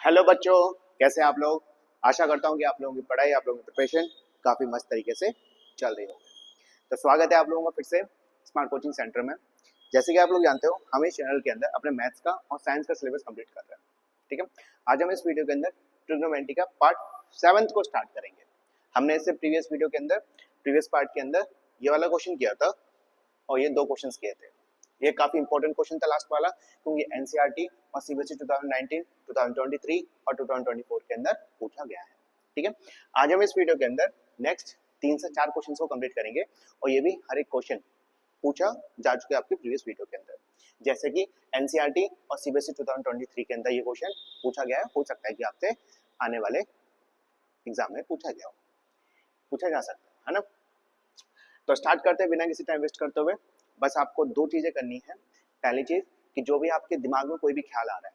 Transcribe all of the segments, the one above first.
Hello बच्चों, कैसे हैं आप लोग। आशा करता हूं कि आप लोगों की पढ़ाई, आप लोगों की प्रिपरेशन काफ़ी मस्त तरीके से चल रही होगी। तो स्वागत है आप लोगों का फिर से स्मार्ट कोचिंग सेंटर में। जैसे कि आप लोग जानते हो, हम इस चैनल के अंदर अपने मैथ्स का और साइंस का सिलेबस कंप्लीट कर रहे हैं। ठीक है, आज हम इस वीडियो के अंदर ट्रिग्नोमेट्री का पार्ट 7 को स्टार्ट करेंगे। हमने इससे प्रीवियस वीडियो के अंदर, प्रीवियस पार्ट के अंदर ये वाला क्वेश्चन किया था और ये 2 क्वेश्चन किए थे। ये काफी इंपॉर्टेंट क्वेश्चन था लास्ट वाला, क्योंकि एनसीईआरटी और सीबीएसई 2019, 2023 और 2024 के अंदर पूछा गया है। ठीक है, आज हम इस वीडियो के अंदर नेक्स्ट 3 से 4 क्वेश्चन को कंप्लीट करेंगे और ये भी हर एक क्वेश्चन पूछा जा चुके आपके प्रीवियस वीडियो के अंदर। जैसे कि एनसीईआरटी और सीबीएसई 2023 के अंदर ये क्वेश्चन पूछा गया है, हो सकता है कि आपसे आने वाले एग्जाम में पूछा गया हो, पूछा जा सकता है ना। तो स्टार्ट करते हैं बिना किसी टाइम वेस्ट करते हुए। बस आपको 2 चीजें करनी है। पहली चीज कि जो भी आपके दिमाग में कोई भी ख्याल आ रहा है,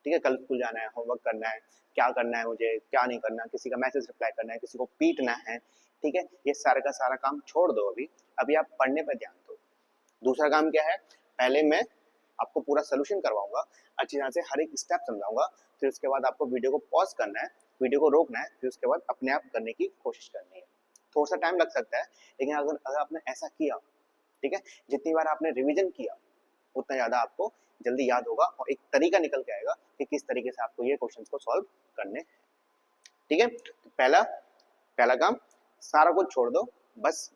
ठीक है, कल स्कूल जाना है, होमवर्क करना है, क्या करना है मुझे, क्या नहीं करना, किसी का मैसेज रिप्लाई करना है, किसी को पीटना है, ठीक है, ये सारा का सारा काम छोड़ दो। अभी अभी आप पढ़ने पर ध्यान दो। दूसरा काम क्या है, पहले मैं आपको पूरा सोल्यूशन करवाऊंगा, अच्छी तरह से हर एक स्टेप समझाऊंगा। फिर उसके बाद आपको वीडियो को पॉज करना है, वीडियो को रोकना है, फिर उसके बाद अपने आप करने की कोशिश करनी है। थोड़ा सा टाइम लग सकता है, लेकिन अगर आपने ऐसा किया, ठीक है, जितनी बार आपने रिवीजन किया उतना ज्यादा आपको जल्दी याद होगा और एक तरीका निकल के आएगा कि किस तरीके से आपको ये क्वेश्चंस को सॉल्व करने हैं। ठीक है, तो पहला काम, सारा कुछ छोड़ दो, बस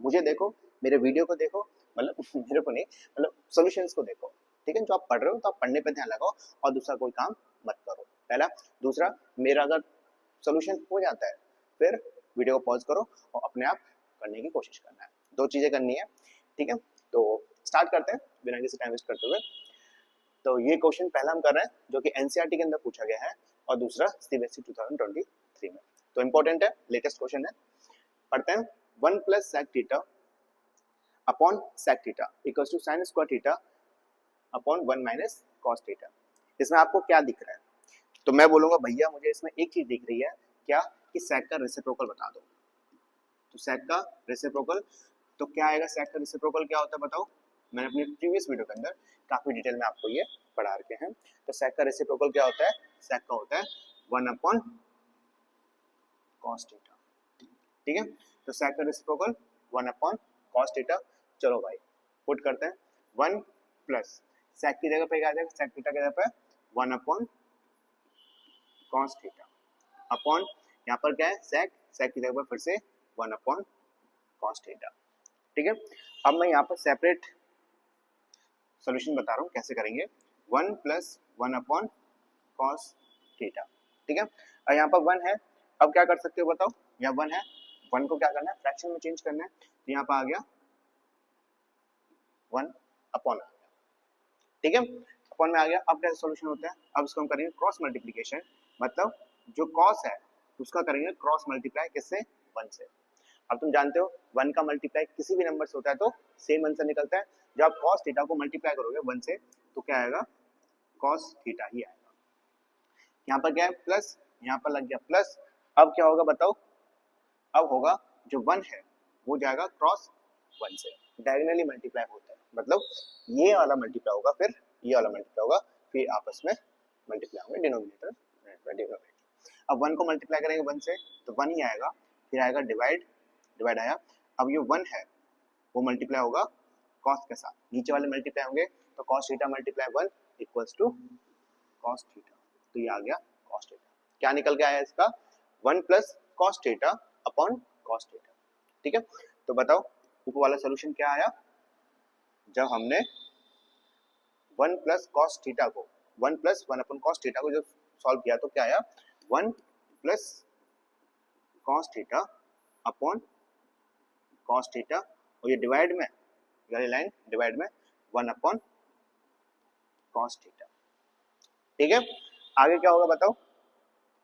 मुझे देखो, मेरे वीडियो को देखो, मतलब मेरे को नहीं, मतलब सॉल्यूशंस को देखो। ठीक है, जो आप पढ़ रहे हो तो आप पढ़ने पे ध्यान लगाओ और दूसरा कोई काम मत करो। पहला। दूसरा, मेरा अगर सॉल्यूशन हो जाता है फिर वीडियो को पॉज करो और अपने आप करने की कोशिश करना है। 2 चीजें करनी है। ठीक है, तो स्टार्ट करते हैं बिना किसी टाइम वेस्ट करते हुए। तो ये क्वेश्चन पहला हम कर रहे हैं जो कि एनसीईआरटी के अंदर पूछा गया है और दूसरा सीबीएसई 2023 में। तो इंपॉर्टेंट है, लेटेस्ट क्वेश्चन है। पढ़ते हैं। 1 plus sec theta upon sec theta equals to sine square theta upon 1 minus cos theta. इसमें आपको क्या दिख रहा है? तो मैं बोलूंगा भैया मुझे इसमें एक चीज दिख रही है, क्या, कि सेक का रेसिप्रोकल बता दो। तो सेक का रेसिप्रोकल, तो क्या आएगा? सेक का रेसिप्रोकल क्या होता है बताओ। मैंने अपनी प्रीवियस वीडियो के अंदर काफी डिटेल में आपको ये पढ़ा रखे हैं। तो सेक का रेसिप्रोकल क्या होता है? सेक का होता है 1 अपॉन कॉस थीटा। ठीक है, तो सेक का रेसिप्रोकल 1 अपॉन कॉस थीटा। चलो भाई पुट करते हैं। 1 प्लस सेक की जगह पे क्या आ जाएगा? सेक थीटा की जगह पे 1 अपॉन कॉस थीटा अपॉन, यहाँ पर क्या है? सेक, सेक की जगह पर फिर से 1 अपॉन कॉस थीटा। ठीक है, अब मैं यहाँ पर सेपरेट सॉल्यूशन बता रहा हूँ कैसे करेंगे। 1 प्लस 1 अपॉन कॉस थीटा। ठीक है, और यहाँ पर 1 है, अब क्या कर सकते हो बताओ। यहाँ 1 है, 1 को क्या करना है? फ्रैक्शन में चेंज करना है। तो यहाँ पर आ गया 1 अपॉन आ गया। ठीक है, अपॉन में आ गया। अब कैसे सॉल्यूशन होता है? अब इसको हम करेंगे क्रॉस मल्टीप्लीकेशन, मतलब जो कॉस है उसका करेंगे क्रॉस मल्टीप्लाई किससे? 1 से। अब तुम जानते हो 1 का मल्टीप्लाई किसी भी नंबर से होता है तो सेम आंसर निकलता है। जब आप cos थीटा को मल्टीप्लाई करोगे 1 से तो क्या आएगा? cos थीटा ही आएगा। यहाँ पर क्या है? प्लस, यहाँ पर लग गया प्लस। अब क्या होगा बताओ? अब होगा जो 1 है वो जाएगा क्रॉस 1 से, डायगोनली मल्टीप्लाई होता है, मतलब ये वाला मल्टीप्लाई होगा, फिर ये वाला मल्टीप्लाई होगा, फिर आपस में मल्टीप्लाई होंगे डिनोमिनेटर। अब 1 को मल्टीप्लाई करेंगे 1 से तो 1 ही आएगा, फिर आएगा डिवाइड, डिवाइड आया। अब ये 1 है वो मल्टीप्लाई होगा cos के साथ, नीचे वाले मल्टीप्लाई होंगे तो cos theta multiply 1 equals to cos theta. तो ये आ गया cos थीटा। क्या निकल के आया इसका? 1 plus cos theta upon cos theta. ठीक है, तो बताओ ऊपर वाला सॉल्यूशन क्या आया? जब हमने 1 प्लस cos थीटा को 1 प्लस 1 अपॉन cos थीटा को जब सॉल्व किया तो क्या आया? 1 plus cos theta upon cos theta, और ये डिवाइड में, ये लाइन डिवाइड में 1 अपॉन cos थीटा। ठीक है, आगे क्या होगा बताओ?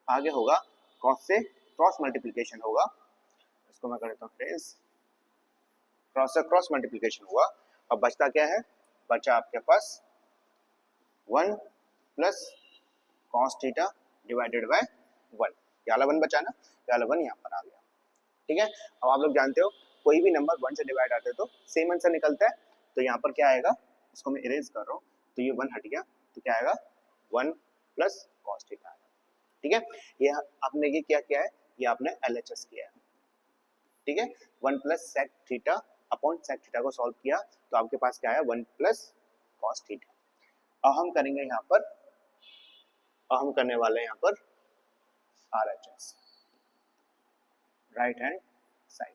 आगे होगा cos से क्रॉस मल्टीप्लिकेशन होगा। इसको मैं कर देता हूँ फ्रेंड्स, क्रॉस से क्रॉस मल्टीप्लिकेशन हुआ। अब बचता क्या है? बचा आपके पास 1 plus cos theta divided by 1। ये वाला 1 बचा ना, ये वाला 1 यहाँ पर आ गया। ठीक है, अब आप लोग जानते हो कोई भी नंबर 1 से डिवाइड आते हैं तो सेम आंसर निकलता है। तो यहाँ पर क्या आएगा? इसको मैं इरेज कर रहा हूँ, तो ये 1 हट गया, तो क्या आएगा? 1 प्लस कॉस थीटा आएगा। ठीक है, ये आपने ये क्या किया है, ये आपने LHS किया है। ठीक है, 1 plus sec theta upon sec theta को सॉल्व किया तो आपके पास क्या है 1 प्लस कॉस थीटा। अब हम करेंगे यहाँ पर, हम करने वाले हैं यहाँ पर RHS, राइट हैंड साइड।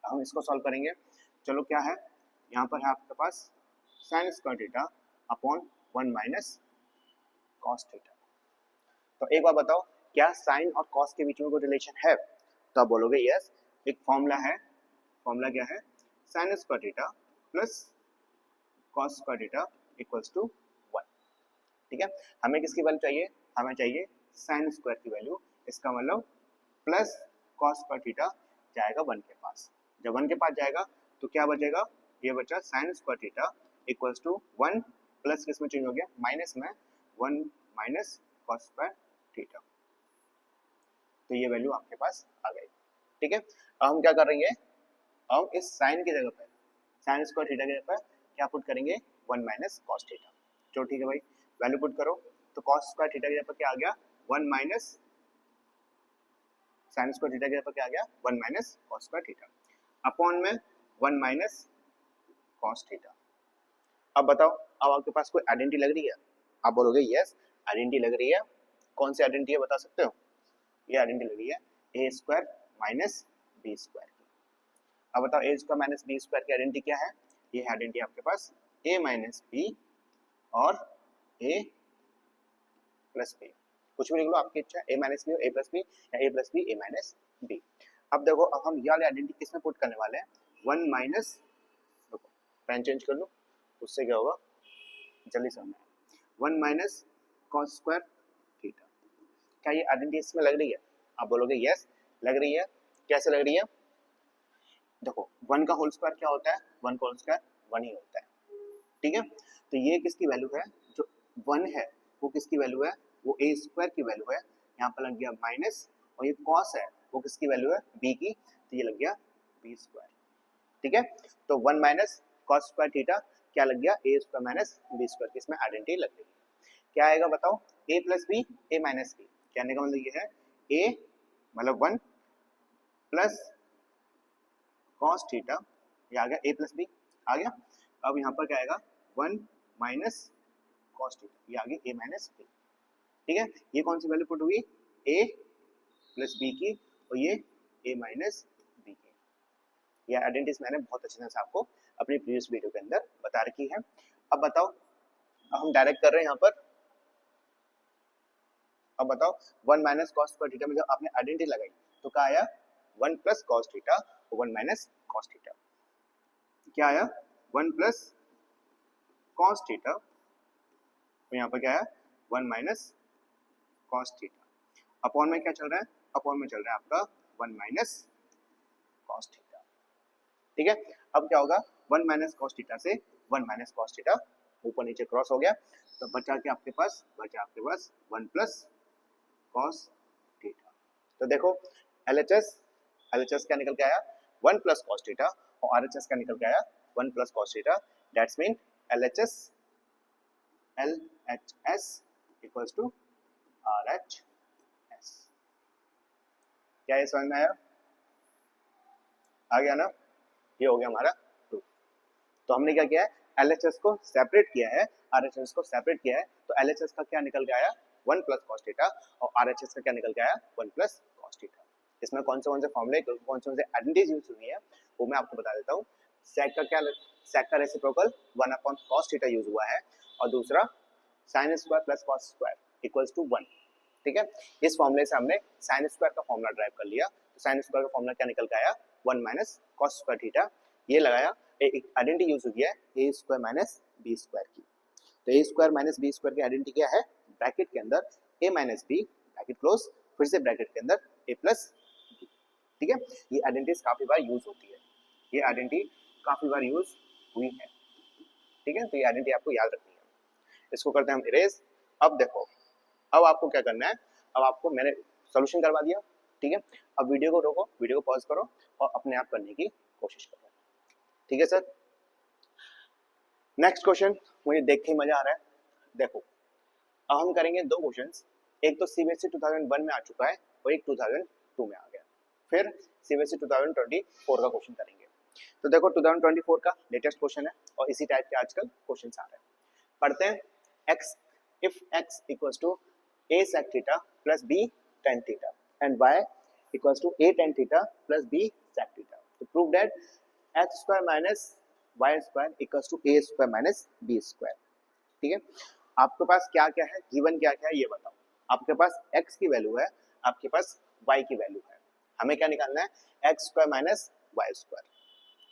हम इसको सॉल्व करेंगे। चलो क्या है, यहाँ पर है आपके पास sine square theta upon 1 minus cos theta. तो एक बार बताओ, क्या साइन और कॉस के बीच में कोई रिलेशन है? तो आप बोलोगे यस। एक फॉर्मूला है, फॉर्मूला क्या है, sine square theta plus cos square theta equals to 1। ठीक है, हमें किसकी वैल्यू चाहिए, हमें चाहिए साइन स्क्वायर की वैल्यू। इसका मतलब प्लस कॉस स्क्वायर थीटा जाएगा 1 के पास। जब 1 के पास जाएगा तो क्या बचेगा, ये बचा sine square theta equals to 1 plus किस में चेंज हो गया, माइनस में 1 माइनस कॉस स्क्वायर थीटा। तो ये वैल्यू आपके पास आ गई। ठीक है, अब हम क्या करेंगे, हम इस साइन की जगह पर, साइन स्क्वायर थीटा की जगह पर क्या पुट करेंगे, 1 माइनस कॉस थीटा। चलो ठीक है भाई, वैल्यू पुट करो। तो कॉस स्क्वायर थीटा की जगह पर क्या आ गया, 1 माइनस साइन स्क्वायर थीटा की जगह पर क्या आ गया, 1 minus cos square theta upon में 1 माइनस कॉस थीटा। अब बताओ, अब आपके पास कोई आइडेंटिटी लग रही है? आप बोलोगे यस, आइडेंटिटी लग रही है। कौन सी आइडेंटिटी है बता सकते हो? ये आइडेंटिटी लग रही है A square minus B square की। अब बताओ ए स्क्वायर माइनस बी स्क्वायर की आइडेंटिटी क्या है? ये आइडेंटिटी आपके पास ए माइनस बी और ए प्लस बी, कुछ भी लिख लो आपकी इच्छा, ए माइनस बी और ए प्लस बी या ए प्लस बी ए माइनस बी। अब देखो, अब हम ये वाली आइडेंटिटी किस में पुट करने वाले हैं, 1 माइनस, देखो पेन चेंज कर लो, उससे क्या होगा जल्दी समझना है, 1 माइनस कॉस स्क्वायर थीटा। क्या ये आइडेंटिटी इसमें लग रही है? आप बोलोगे यस लग रही है। कैसे लग रही है? देखो 1 का होल स्क्वायर क्या होता है, 1 का होल स्क्वायर 1 ही होता है। ठीक है, तो ये किसकी वैल्यू है, जो 1 है वो किसकी वैल्यू है, वो ए स्क्वायर की वैल्यू है। यहाँ पर लग गया माइनस, और ये कॉस है वो किसकी वैल्यू है, बी की, तो ये लग गया बी स्क्वायर। ठीक है, तो 1 माइनस कॉस स्क्वायर थीटा क्या लग गया, ए स्क्वायर माइनस बी स्क्वायर, किसमें आइडेंटिटी लग गई। क्या आएगा बताओ, ए प्लस बी ए माइनस बी, कहने का मतलब ये है ए मतलब 1 प्लस कॉस थीटा, ये आ गया ए प्लस बी आ गया। अब यहाँ पर क्या आएगा, 1 माइनस कॉस थीटा, ये आ गया ए माइनस बी। ठीक है, ये कौन सी वैल्यू पुट हुई, ए प्लस बी की और ये ए माइनस बी की। ये आइडेंटिटीज मैंने बहुत अच्छे से आपको अपनी प्रीवियस वीडियो के अंदर बता रखी है। अब बताओ, अब हम डायरेक्ट कर रहे हैं यहाँ पर। अब बताओ 1 माइनस कॉस स्क्वायर थीटा में जब आपने आइडेंटिटी लगाई तो क्या आया, 1 प्लस कॉस थीटा और 1 माइनस कॉस थीटा। क्या आया, 1 प्लस कॉस थीटा और यहाँ पर क्या आया, 1 माइनस कॉस थीटा। अपॉन में क्या चल रहा है, अपॉन में चल रहा है आपका 1 माइनस कॉस थीटा। ठीक है, अब क्या होगा, 1 माइनस कॉस थीटा से 1 माइनस कॉस थीटा ऊपर नीचे क्रॉस हो गया, तो बचा के आपके पास, बचा आपके पास 1 प्लस कॉस थीटा। तो देखो LHS, LHS क्या निकल के आया, 1 प्लस कॉस थीटा, और RHS क्या निकल के आया, 1 plus cos theta. That's mean LHS equals to RHS। क्या ये समझ में आया? आ गया ना, ये हो गया हमारा प्रूफ। तो हमने क्या किया है, LHS को सेपरेट किया है, RHS को सेपरेट किया है। तो LHS का क्या निकल के आया, 1 प्लस कॉस थीटा, और RHS का क्या निकल के आया, 1 प्लस कॉस थीटा। इसमें कौन से फॉर्मूले, कौन से आइडेंटिटीज यूज हुई है वो मैं आपको बता देता हूँ। सेक का क्या, सेक का reciprocal 1 upon cos theta use हुआ है, और दूसरा sine square plus cos square equals to 1। ठीक है, इस फॉर्मूले से हमने साइन स्क्वायर का फॉर्मूला ड्राइव कर लिया। तो साइन स्क्वायर का फॉर्मूला क्या निकल के आया, 1 माइनस कॉस स्क्वायर थीटा। ये लगाया, एक आइडेंटिटी यूज हुई है A square minus B square की। तो ए स्क्वायर माइनस बी स्क्वायर की आइडेंटिटी क्या है, ब्रैकेट के अंदर ए माइनस बी, ब्रैकेट क्लोज, फिर से ब्रैकेट के अंदर ए प्लस बी। ठीक है, ये आइडेंटिटीज काफी बार यूज होती है, ये आइडेंटिटी काफी बार यूज हुई है। ठीक है, तो ये आइडेंटिटी आपको याद रखनी है। इसको करते हैं हम इरेज। अब देखो, अब आपको क्या करना है, अब आपको मैंने सोल्यूशन करवा दिया। ठीक है, अब वीडियो को रोको, वीडियो को पॉज करो और अपने आप करने की कोशिश करो। ठीक है सर, नेक्स्ट क्वेश्चन, मुझे देख के ही मजा आ रहा है। देखो, अब हम करेंगे दो क्वेश्चंस, एक तो सीबीएसई 2001 में आ चुका है और एक 2002 में आ गया, फिर सीबीएसई 2024 का क्वेश्चन करेंगे। तो देखो 2024 का लेटेस्ट क्वेश्चन है और इसी टाइप के आजकल क्वेश्चंस आ रहे हैं। पढ़ते हैं। x if x equals to a sec theta plus b tan theta and y equals to a tan theta plus b sec theta, तो prove that x square minus y square equals to a square minus b square। ठीक है, आपके पास क्या क्या है, given क्या क्या है ये बताओ। आपके पास x की वैल्यू है, आपके पास y की वैल्यू है, हमें क्या निकालना है x square minus Y square.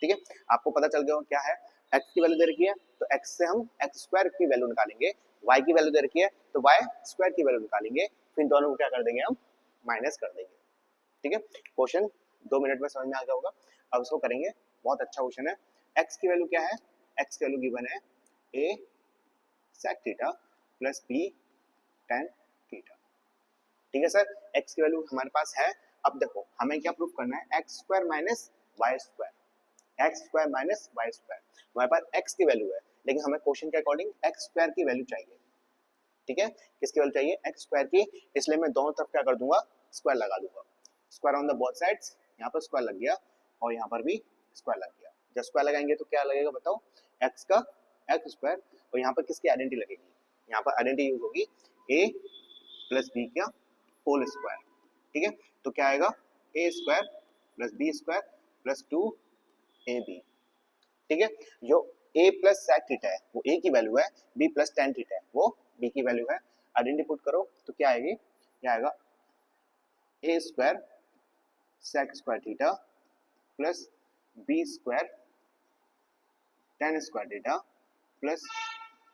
ठीक है, आपको पता चल गया क्या है, x की वैल्यू दे रखी है तो x से हम x स्क्वायर की वैल्यू निकालेंगे, y की वैल्यू दे रखी है तो y स्क्वायर की वैल्यू निकालेंगे, फिर दोनों को क्या कर देंगे हम माइनस कर देंगे। ठीक है, क्वेश्चन 2 मिनट में समझ में आ गया होगा। अब इसको करेंगे, बहुत अच्छा क्वेश्चन है। x की वैल्यू क्या है, x की वैल्यू गिवन है a sec theta plus b tan theta. ठीक है सर, x की वैल्यू हमारे पास है। अब देखो हमें क्या प्रूफ करना है, x square minus Y square, x square minus Y square. हमारे पास x की वैल्यू है लेकिन हमें क्वेश्चन के अकॉर्डिंग x स्क्वायर की वैल्यू चाहिए। ठीक है, किसकी वैल्यू चाहिए, x स्क्वायर की, इसलिए मैं दोनों तरफ क्या कर दूंगा स्क्वायर लगा दूंगा। Square on the both sides, यहाँ पर स्क्वायर लग गया और यहाँ पर भी स्क्वायर लग गया। जब स्क्वायर लगाएंगे तो क्या लगेगा बताओ, x का x स्क्वायर, और यहाँ पर किसकी आइडेंटिटी लगेगी, यहाँ पर आइडेंटिटी यूज होगी a प्लस बी का होल स्क्वायर। ठीक है, तो क्या आएगा a square plus B square plus 2ab। ठीक है, जो a प्लस sec थीटा है वो a की वैल्यू है, b प्लस tan थीटा है वो b की वैल्यू है। आइडेंटिटी पुट करो तो क्या आएगी, क्या आएगा a square sec square theta plus b square tan square theta plus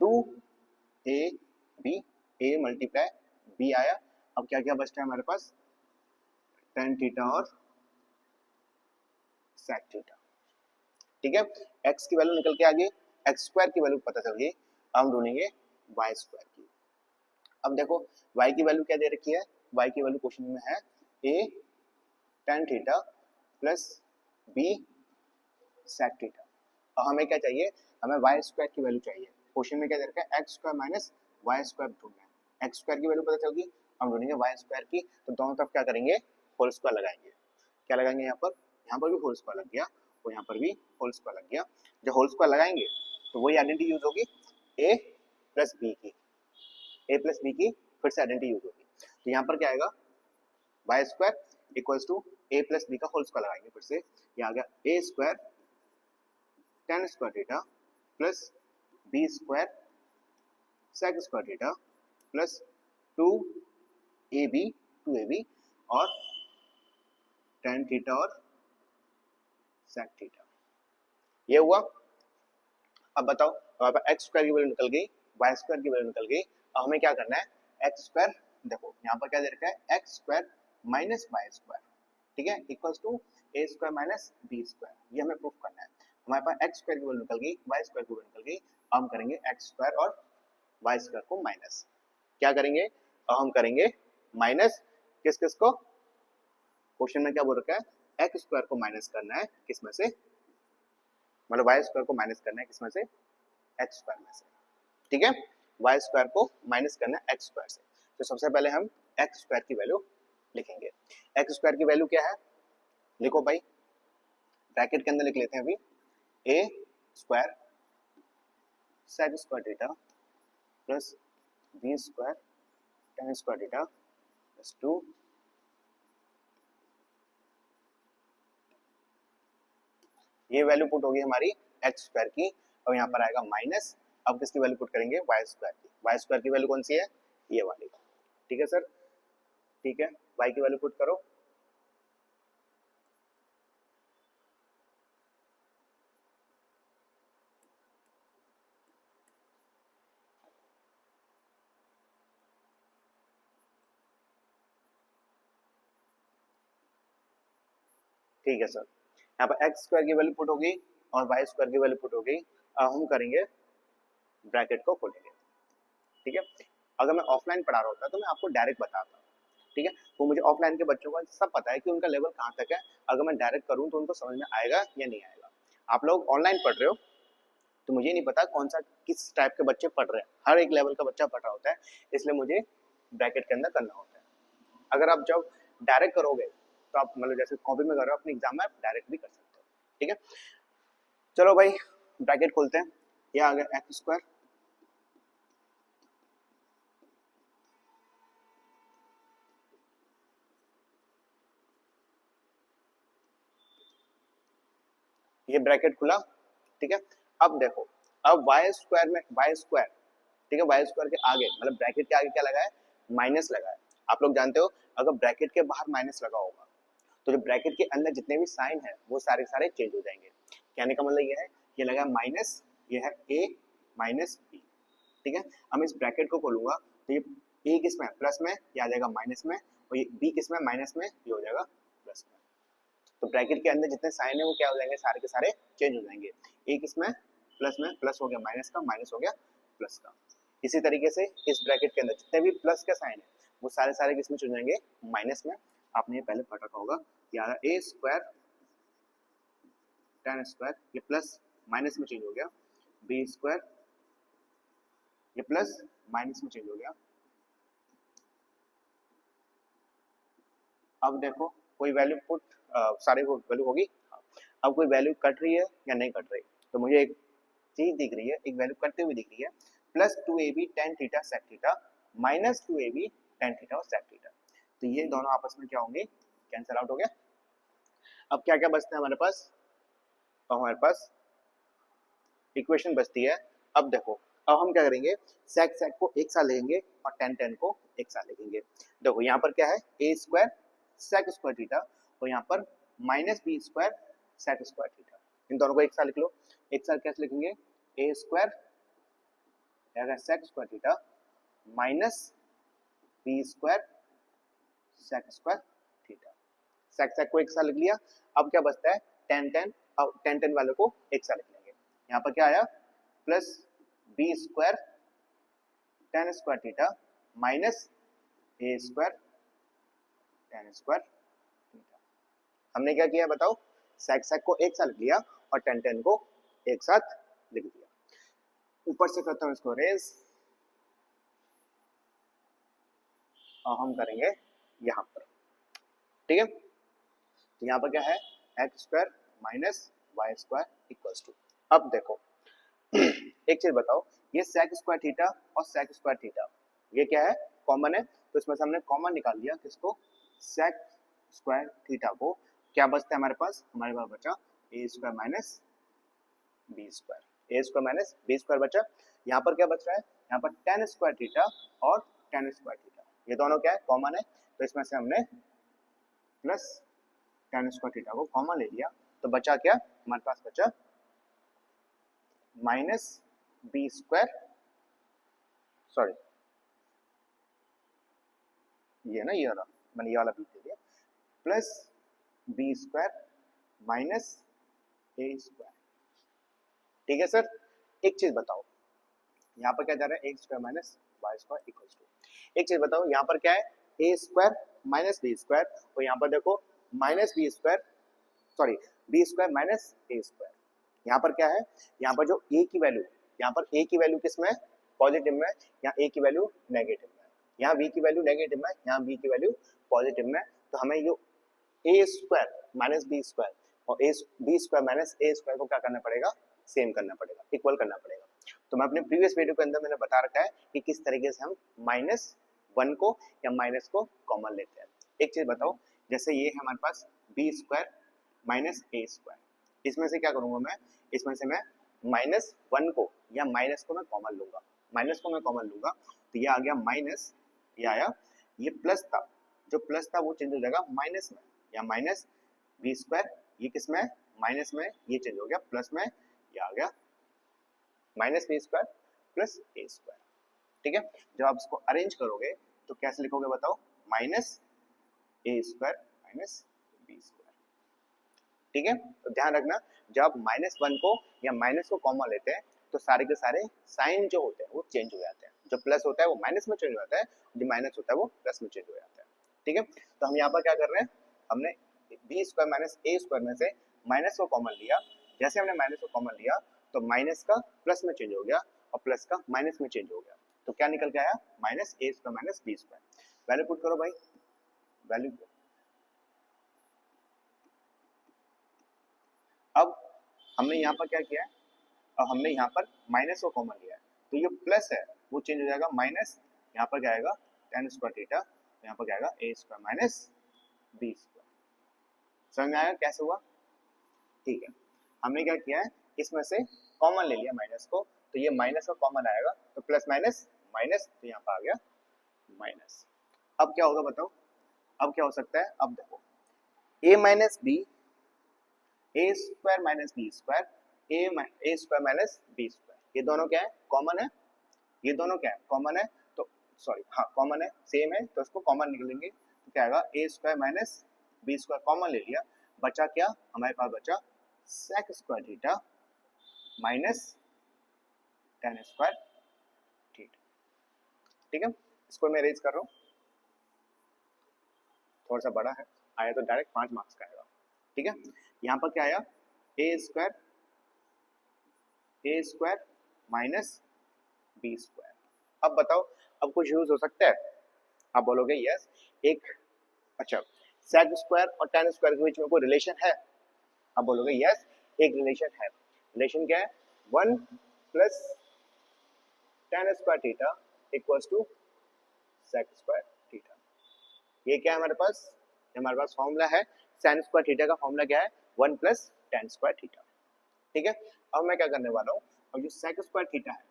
2ab, a multiply b आया। अब क्या क्या बचता है हमारे पास, tan थीटा और sec थीटा। ठीक है, x की वैल्यू निकल के आ गई, x स्क्वायर की वैल्यू पता चल गई। अब हम ढूंढेंगे y स्क्वायर की। अब देखो y की वैल्यू क्या दे रखी है, y की वैल्यू क्वेश्चन में है a tan theta plus b sec theta. और हमें क्या चाहिए, हमें y स्क्वायर की वैल्यू चाहिए। क्वेश्चन में क्या दे रखा है, x square minus y square ढूंढना है। x स्क्वायर की वैल्यू पता चल गई, हम ढूंढेंगे y स्क्वायर की, तो दोनों तरफ क्या करेंगे होल स्क्वायर लगाएंगे। क्या लगाएंगे, यहाँ पर भी होल स्क्वायर लग गया और यहाँ पर भी होल स्क्वायर लग गया। जब होल स्क्वायर लगाएंगे तो वही आइडेंटिटी यूज होगी a प्लस बी की, a प्लस बी की फिर से आइडेंटिटी यूज होगी। तो यहाँ पर क्या आएगा, y square equals to a plus B का होल स्क्वायर लगाएंगे, फिर से ये आ गया a square tan square theta plus b square sec square theta plus 2ab और tan थीटा और sec थीटा। ये हुआ। अब बताओ हमारे पास एक्स स्क्वायर की वैल्यू निकल गई, वाई स्क्वायर की वैल्यू निकल गई। अब हमें क्या करना है, एक्स स्क्वायर, देखो यहाँ पर क्या दे रखा है, x square minus Y square, ठीक है, equals to A square minus B square. ये हमें प्रूफ करना है। हमारे पास एक्स स्क्वायर की वैल्यू निकल गई, वाई स्क्वायर की वैल्यू निकल गई। अब हम करेंगे एक्स स्क्वायर और वाई स्क्वायर को माइनस। क्या करेंगे, अब हम करेंगे माइनस किस किस को, क्वेश्चन में क्या बोल रखा है, एक्स स्क्वायर को माइनस करना है किस में से, मतलब वाई स्क्वायर को माइनस करना है किसमें से, एक्स स्क्वायर में से। ठीक है, वाई स्क्वायर को माइनस करना है एक्स स्क्वायर से। तो सबसे पहले हम एक्स स्क्वायर की वैल्यू लिखेंगे। एक्स स्क्वायर की वैल्यू क्या है, लिखो भाई, ब्रैकेट के अंदर लिख लेते हैं अभी, A square sec square theta plus B square tan square theta plus 2 ये वैल्यू पुट होगी हमारी एक्स स्क्वायर की, और यहाँ पर आएगा माइनस। अब किसकी वैल्यू पुट करेंगे, वाई स्क्वायर की। वाई स्क्वायर की वैल्यू कौन सी है, ये वाली। ठीक है सर, ठीक है, वाई की वैल्यू पुट करो। ठीक है सर, यहाँ पर एक्स स्क्वायर की वैल्यू पुट होगी और वाई स्क्वायर की वैल्यू पुट होगी। अब हम करेंगे ब्रैकेट को खोलेंगे। ठीक है, अगर मैं ऑफलाइन पढ़ा रहा होता तो मैं आपको डायरेक्ट बताता। ठीक है, तो मुझे ऑफलाइन के बच्चों का सब पता है कि उनका लेवल कहाँ तक है। अगर मैं डायरेक्ट करूँ तो उनको समझ में आएगा या नहीं आएगा। आप लोग ऑनलाइन पढ़ रहे हो तो मुझे नहीं पता कौन सा किस टाइप के बच्चे पढ़ रहे हैं, हर एक लेवल का बच्चा पढ़ रहा होता है, इसलिए मुझे ब्रैकेट के अंदर करना होता है। अगर आप जब डायरेक्ट करोगे तो आप मतलब जैसे कॉपी में कर रहे हो अपने एग्जाम में आप डायरेक्ट भी कर सकते हो, ठीक है। चलो भाई ब्रैकेट खोलते हैं, ये आ गया एक्स स्क्वायर ये ब्रैकेट खुला, ठीक है। अब देखो, अब वाई स्क्वायर में वाई स्क्वायर, ठीक है, वाई स्क्वायर के आगे मतलब ब्रैकेट के आगे क्या लगा है, माइनस लगा है। आप लोग जानते हो अगर ब्रैकेट के बाहर माइनस लगा होगा तो जो ब्रैकेट के अंदर जितने भी साइन है वो सारे सारे चेंज हो जाएंगे। कहने का मतलब ये है, ये लगा माइनस, ये है ए माइनस बी, ठीक है। अब इस ब्रैकेट को खोलूंगा तो ये ए किस में प्लस में, ये आ जाएगा माइनस में, और ये बी किस में माइनस में, ये हो जाएगा प्लस में। तो ब्रैकेट के अंदर जितने साइन है वो क्या हो जाएंगे, सारे के सारे चेंज हो जाएंगे। ए किस में प्लस में, प्लस हो गया माइनस का, माइनस हो गया प्लस का। इसी तरीके से इस ब्रैकेट के अंदर जितने भी प्लस का साइन है वो सारे सारे किस में चेंज हो जाएंगे, माइनस में। आपने ये पहले पढ़ रखा होगा, यार ए स्क्वायर टेन स्क्वायर, ये प्लस माइनस में चेंज हो गया, बी स्क्वायर ये प्लस माइनस में चेंज हो गया। अब देखो कोई वैल्यू पुट सारे को वैल्यू होगी, अब कोई वैल्यू कट रही है या नहीं कट रही, तो मुझे एक चीज दिख रही है, एक वैल्यू कटते हुए दिख रही है, plus 2ab tan theta sec theta minus 2ab tan theta और sec थीटा। तो ये दोनों आपस में क्या होंगे, कैंसिल आउट हो गया। अब क्या क्या बचता है हमारे पास, तो हमारे पास इक्वेशन बचती है। अब देखो, अब हम क्या करेंगे, sec sec को एक साथ लिखेंगे और tan tan को एक साथ लिखेंगे। देखो यहाँ पर क्या है, a square sec square theta, और यहाँ पर minus B square sec square theta. इन दोनों को एक साथ लिख लो, एक साथ कैसे लिखेंगे, a square sec square theta minus B square sec square theta. sec sec को एक साथ लिख लिया। अब क्या बचता है, tan tan, अब tan tan वाले को एक साथ लिख लेंगे। यहाँ पर क्या आया, plus B square tan square theta minus ए स्क्वायर tan स्क्वायर थीटा। हमने क्या किया बताओ, sec sec को एक साथ लिख लिया और tan tan को एक साथ लिख दिया। ऊपर से करता हूँ इसको रेज, और हम करेंगे यहाँ पर, ठीक है। तो यहाँ पर क्या है, x square minus Y square equals to. अब देखो एक चीज बताओ, ये sec स्क्वायर थीटा और sec स्क्वायर थीटा ये क्या है, कॉमन है, तो इसमें से हमने कॉमन निकाल लिया किसको, sec स्क्वायर थीटा को। क्या बचता है हमारे पास बचा ए square minus B square, a square minus B square बचा। यहाँ पर क्या बच रहा है, यहाँ पर tan स्क्वायर थीटा और tan स्क्वायर थीटा ये दोनों क्या है, कॉमन है, तो इसमें से हमने प्लस tan स्क्वायर थीटा को कॉमन ले लिया, तो बचा क्या हमारे पास, बचा माइनस बी स्क्वायर, सॉरी ये ना ये वाला, मैंने ये वाला बी दे दिया, प्लस बी स्क्वायर माइनस ए स्क्वायर, ठीक है सर। एक चीज बताओ, यहाँ पर क्या जा रहा है, x square minus Y square equals to. एक चीज बताओ, यहाँ पर क्या है, A square minus B square, और यहाँ पर देखो minus B square, sorry B square minus ए स्क्वायर। यहाँ पर क्या है, यहाँ पर जो ए की वैल्यू, यहाँ पर ए की वैल्यू किस में पॉजिटिव में, यहाँ ए की वैल्यू नेगेटिव में, यहाँ बी की वैल्यू नेगेटिव में, यहाँ बी की वैल्यू पॉजिटिव में। तो हमें जो a square minus B square और a b square minus A square को क्या करना पड़ेगा, सेम करना पड़ेगा, इक्वल करना पड़ेगा। तो मैं अपने प्रीवियस वीडियो के अंदर मैंने बता रखा है कि किस तरीके से हम माइनस वन को या माइनस को कॉमन लेते हैं। एक चीज बताओ, जैसे ये है हमारे पास बी स्क्वायर माइनस ए स्क्वायर, इसमें से क्या करूंगा मैं, इसमें से मैं माइनस वन को या माइनस को मैं कॉमन लूंगा, माइनस को मैं कॉमन लूंगा, तो ये आ गया माइनस, ये आया, ये प्लस था, जो प्लस था वो चेंज हो जाएगा माइनस में, या माइनस बी स्क्वायर, ये किस में माइनस में, ये चेंज हो गया प्लस में, ये आ गया minus B square plus a square, ठीक है। जब आप इसको अरेंज करोगे तो कैसे लिखोगे बताओ, माइनस ए स्क्वायर माइनस बी स्क्वायर, ठीक है। तो ध्यान रखना, जब आप माइनस वन को या माइनस को कॉमन लेते हैं तो सारे के सारे साइन जो होते हैं वो चेंज हो जाते हैं, जो प्लस होता है वो माइनस में चेंज हो जाता है, जो माइनस होता है वो प्लस में चेंज हो जाता है, ठीक है। तो हम यहाँ पर क्या कर रहे हैं, हमने बी स्क्वायर माइनस ए स्क्वायर में से माइनस को कॉमन लिया, जैसे हमने माइनस को कॉमन लिया तो माइनस का प्लस में चेंज हो गया और प्लस का माइनस में चेंज हो गया, तो क्या निकल के आया माइनस ए square minus B square. Value put करो भाई, वैल्यू। अब हमने यहाँ पर क्या किया है, अब हमने यहाँ पर माइनस को कॉमन लिया है, तो ये प्लस है वो चेंज हो जाएगा माइनस, यहाँ पर क्या आएगा tan स्क्वायर थीटा, यहाँ पर क्या आएगा A square minus B square. समझ में आया कैसे हुआ? ठीक है, हमने क्या किया है, इसमें से कॉमन ले लिया माइनस को, तो ये माइनस का कॉमन आएगा, तो प्लस माइनस माइनस, तो यहाँ पर आ गया माइनस। अब क्या होगा बताओ, अब क्या हो सकता है, अब देखो a minus b, a square minus B square, a square minus B square, ये दोनों क्या है कॉमन है, ये दोनों क्या है कॉमन है, तो सॉरी हाँ कॉमन है सेम है, तो इसको कॉमन निकलेंगे तो क्या आएगा A square minus B square, common ले लिया, बचा क्या हमारे पास बचा sec square theta minus tan square theta. ठीक है, इसको मैं अरेंज कर रहा हूँ, थोड़ा सा बड़ा है, आया तो डायरेक्ट 5 मार्क्स का आएगा। ठीक है, यहाँ पर क्या आया A square minus B square. अब बताओ, अब कुछ यूज हो सकता है, आप बोलोगे यस, एक अच्छा सेक स्क्वायर और tan स्क्वायर के बीच में कोई रिलेशन है, आप बोलोगे यस एक रिलेशन है। रिलेशन क्या है, 1 plus tan square theta equals to sec square theta. ये क्या है हमारे पास, हमारे पास फॉर्मूला है sin स्क्वायर थीटा का, फॉर्मूला क्या है 1 प्लस tan स्क्वायर थीटा। ठीक है, अब मैं क्या करने वाला हूँ, अब जो सेक स्क्वायर थीटा है,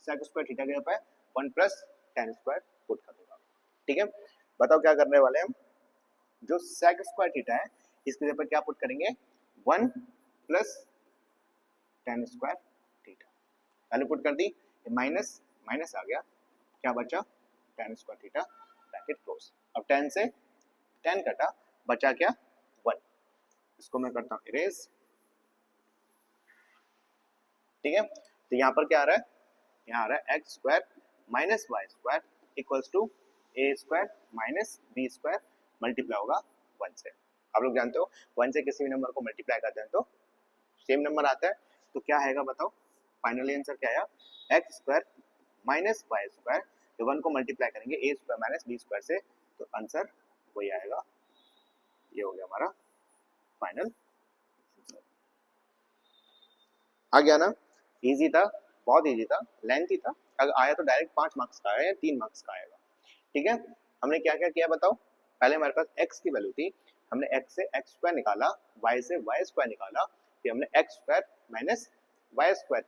सेक स्क्वायर थीटा के यहाँ पे 1 प्लस tan स्क्वायर पुट कर दूंगा। ठीक है, बताओ क्या करने वाले हैं हम, जो सेक स्क्वायर थीटा है इसके ऊपर क्या पुट करेंगे 1 plus tan square theta, value put कर दी, माइनस माइनस आ गया, क्या बचा tan square theta bracket close. अब 10 से 10 कटा, बचा क्या 1, इसको मैं करता हूँ इरेज। ठीक है, तो यहाँ पर क्या आ रहा है, यहाँ आ रहा है x square minus Y square equals to A square minus B square multiply होगा 1 से। आप लोग जानते हो 1 से किसी भी नंबर को मल्टीप्लाई करते हैं तो सेम नंबर आता है, तो क्या आएगा बताओ, फाइनली आंसर क्या आया x square minus Y square, तो 1 को मल्टीप्लाई करेंगे a square minus B square से, तो आंसर वही आएगा, ये हो गया हमारा फाइनल। आ गया ना, इजी था, बहुत इजी था, लेंथी था, अगर आया तो डायरेक्ट 5 मार्क्स का आया या 3 मार्क्स का आएगा। ठीक है, हमने क्या क्या किया बताओ, पहले हमारे पास x की वैल्यू थी, हमने x से x स्क्वायर निकाला, y से y स्क्वायर निकाला, फिर हमने x square minus y square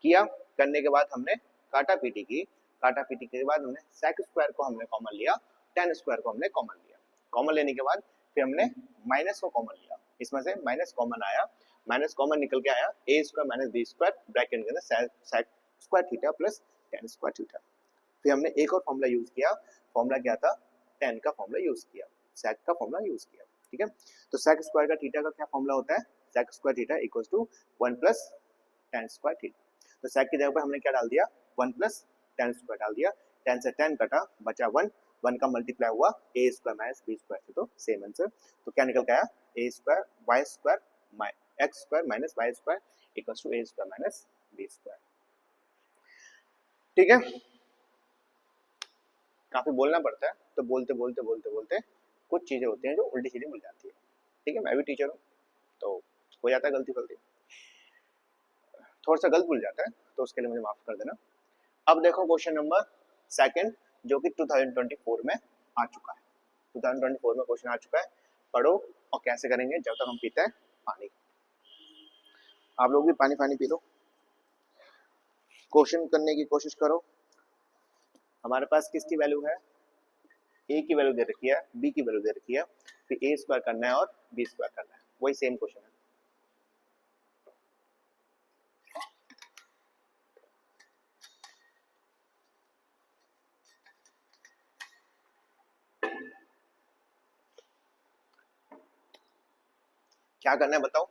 किया, करने के बाद हमने काटा पीटी की, काटा पीटी के बाद हमने सेक स्क्वायर को हमने कॉमन लिया, tan स्क्वायर को हमने कॉमन लिया, कॉमन लेने के बाद फिर हमने माइनस को कॉमन लिया, इसमें से माइनस कॉमन आया, माइनस कॉमन निकल के आया A square minus B square bracket के अंदर sec square theta plus tan square theta. फिर हमने एक और फॉर्मूला यूज किया, फॉर्मूला क्या था tan का फॉर्मूला यूज किया, सेक का फॉर्मूला यूज किया। ठीक है, तो सेक स्क्वायर का थीटा का क्या फॉर्मूला होता है, sec square theta equals to 1 plus tan square theta, तो सेक की जगह पर हमने क्या डाल दिया 1 प्लस tan स्क्वायर डाल दिया, tan से tan कटा, बचा 1, 1 का मल्टीप्लाई हुआ A square minus B square से, तो सेम आंसर, तो क्या निकल के आया A square Y square x square minus Y square equals to A square minus B square. ठीक है, काफी बोलना पड़ता है, तो बोलते बोलते बोलते बोलते कुछ चीजें होती हैं जो उल्टी सीधी मिल जाती है। ठीक है, मैं भी टीचर हूँ तो हो जाता है गलती फलती, थोड़ा सा गलत भूल जाता है, तो उसके लिए मुझे माफ कर देना। अब देखो क्वेश्चन नंबर सेकंड, जो कि 2024 में आ चुका है, 2024 में क्वेश्चन आ चुका है, पढ़ो और कैसे करेंगे, जब तक हम पीते हैं पानी, आप लोग भी पानी पानी पी लो, क्वेश्चन करने की कोशिश करो। हमारे पास किसकी वैल्यू है, ए की वैल्यू दे रखी है, बी की वैल्यू दे रखी है, फिर ए स्क्वायर करना है और बी स्क्वायर करना है, वही सेम क्वेश्चन है। क्या करना है बताओ,